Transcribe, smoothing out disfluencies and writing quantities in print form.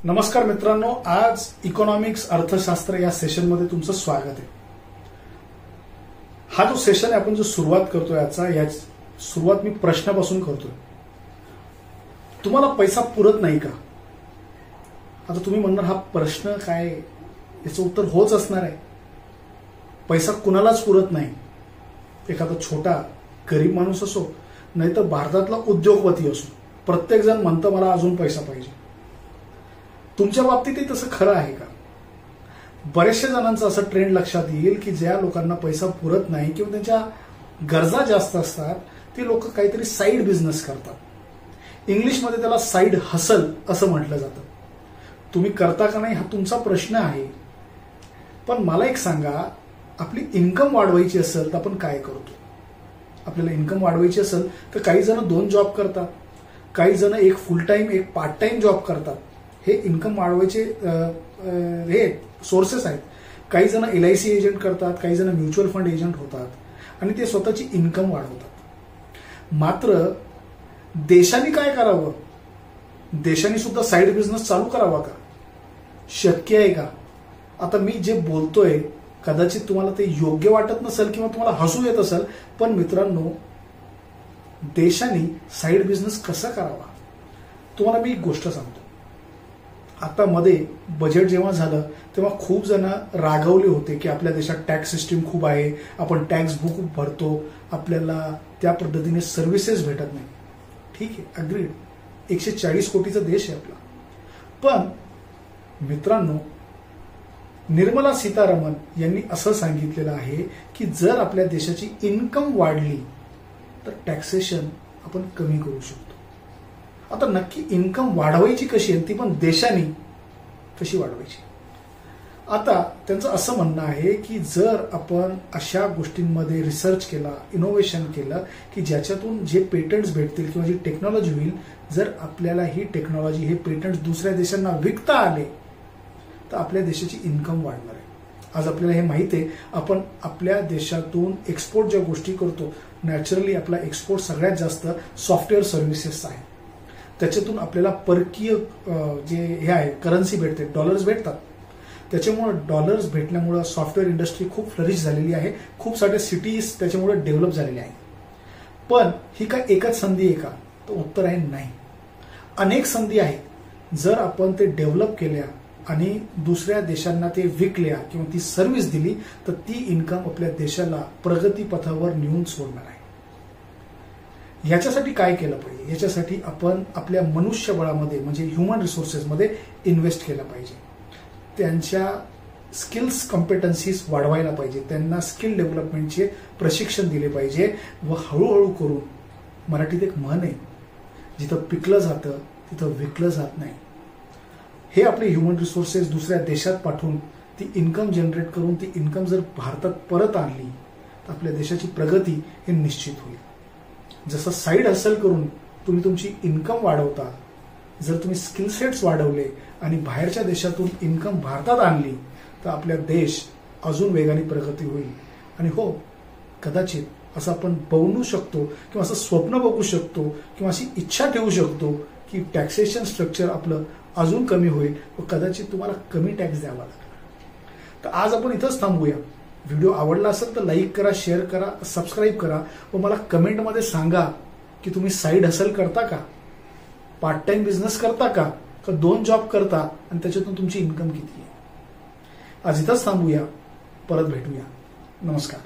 नमस्कार मित्रांनो, आज इकॉनॉमिक्स अर्थशास्त्र या सेशनमध्ये तुमचं स्वागत आहे। हा जो सेशन आपण जो सुरुवात करतोय याचा सुरुवात मी प्रश्नापासून करतोय। तुम्हाला पैसा पुरत नाही का? आता तुम्ही म्हणणार हा प्रश्न काय, याचं उत्तर होच असणार आहे। पैसा कुणालाच पुरत नाही। एखादा छोटा गरीब माणूस असो नाहीतर भारतातला उद्योगपती असो, प्रत्येक जण म्हणतं मला अजून पैसा पाहिजे। तुमच्या बाबतीतही तसं खरं आहे का? बरेचशा जणांचं असं ट्रेंड लक्षात येईल की ज्या लोकांना पैसा पुरत नाही किंवा त्यांच्या गरजा जास्त असतात ते लोक काहीतरी साईड बिझनेस करतात। इंग्लिशमध्ये त्याला साईड हसल असं म्हटलं जातं। तुम्ही करता का नाही हा तुमचा प्रश्न आहे, पण मला एक सांगा, आपली इन्कम वाढवायची असेल तर आपण काय करतो? आपल्याला इन्कम वाढवायची असेल तर काही जण 2 जॉब करतात, काही जण एक फुल टाइम एक पार्ट टाइम जॉब करतात। हे इन्कम वाढवायचे हे सोर्सेस आहेत। काही जण LIC एजंट करतात, काही जण म्युच्युअल फंड एजंट होतात आणि ते स्वतःची इन्कम वाढवतात। मात्र देशाने काय करावं? देशाने सुद्धा साईड बिझनेस चालू करावा का? शक्य आहे का? आता मी जे बोलतोय कदाचित तुम्हाला ते योग्य वाटत नसेल किंवा तुम्हाला हसू येत असेल, पण मित्रांनो, देशाने साईड बिझनेस कसा करावा तुम्हाला मी एक गोष्ट सांगतो। आता मध्ये बजेट जेव्हा झालं तेव्हा खूप जण रागवले होते की आपल्या देशात टॅक्स सिस्टीम खूप आहे, आपण टॅक्स बुक भरतो, आपल्याला त्या पद्धतीने सर्व्हिसेस भेटत नाही। ठीक आहे, अग्रीड, 140 कोटीचा देश आहे आपला। पण मित्रांनो, निर्मला सीतारामन यांनी असं सांगितलेलं आहे की जर आपल्या देशाची इन्कम वाढली तर टॅक्सेशन आपण कमी करू शकतो। आता नक्की इन्कम वाढवायची कशी आहे, ती पण देशाने कशी वाढवायची? आता त्यांचं असं म्हणणं आहे की जर आपण अशा गोष्टींमध्ये रिसर्च केला, इनोव्हेशन केलं की ज्याच्यातून जे पेटंट्स भेटतील किंवा जी टेक्नॉलॉजी होईल, जर आपल्याला ही टेक्नॉलॉजी, हे पेटंट्स दुसऱ्या देशांना विकता आले तर आपल्या देशाची इन्कम वाढणार आहे। आज आपल्याला हे माहिती आहे, आपण आपल्या देशातून एक्सपोर्ट ज्या गोष्टी करतो, नॅचरली आपला एक्सपोर्ट सगळ्यात जास्त सॉफ्टवेअर सर्व्हिसेसचा आहे। त्याच्यातून आपल्याला परकीय जे हे आहे करन्सी भेटते, डॉलर्स भेटतात। त्याच्यामुळे डॉलर्स भेटल्यामुळे सॉफ्टवेअर इंडस्ट्री खूप फ्लरिश झालेली आहे, खूप सारे सिटीज त्याच्यामुळे डेव्हलप झालेले आहेत। पण ही काय एकच संधी आहे का? तर उत्तर आहे नाही, अनेक संधी आहेत। जर आपण ते डेव्हलप केल्या आणि दुसऱ्या देशांना ते विकल्या किंवा ती सर्व्हिस दिली तर ती इन्कम आपल्या देशाला प्रगतीपथावर नेऊन सोडणार आहे। याच्यासाठी काय केलं पाहिजे? याच्यासाठी आपण आपल्या मनुष्यबळामध्ये म्हणजे ह्युमन रिसोर्सेसमध्ये इन्व्हेस्ट केलं पाहिजे। त्यांच्या स्किल्स कॉम्पिटन्सीज वाढवायला पाहिजे, त्यांना स्किल डेव्हलपमेंटचे प्रशिक्षण दिले पाहिजे व हळूहळू करून, मराठीत एक म्हण आहे, जिथं पिकलं जातं तिथं विकलं जात नाही। हे आपले ह्युमन रिसोर्सेस दुसऱ्या देशात पाठवून ती इन्कम जनरेट करून ती इन्कम जर भारतात परत आणली तर आपल्या देशाची प्रगती हे निश्चित होईल। जसं साईड हसल करून तुम्ही तुमची इन्कम वाढवता, जर तुम्ही स्किल सेट्स वाढवले आणि बाहेरच्या देशातून इन्कम भारतात आणली तर आपला देश अजून वेगाने प्रगती होईल। आणि हो, कदाचित असं आपण बनवू शकतो किंवा असं स्वप्न बघू शकतो किंवा अशी इच्छा ठेवू शकतो की टॅक्सेशन स्ट्रक्चर आपलं अजून कमी होईल व कदाचित तुम्हाला कमी टॅक्स द्यावा लागेल। तर आज आपण इथंच थांबूया। व्हिडिओ आवडला असेल तर लाईक करा, शेअर करा, सबस्क्राईब करा व मला कमेंटमध्ये सांगा की तुम्ही साईड हसल करता का, पार्ट टाइम बिझनेस करता का 2 जॉब करता आणि त्याच्यातून तुमची इन्कम किती आहे। आज इथंच थांबूया, परत भेटूया। नमस्कार।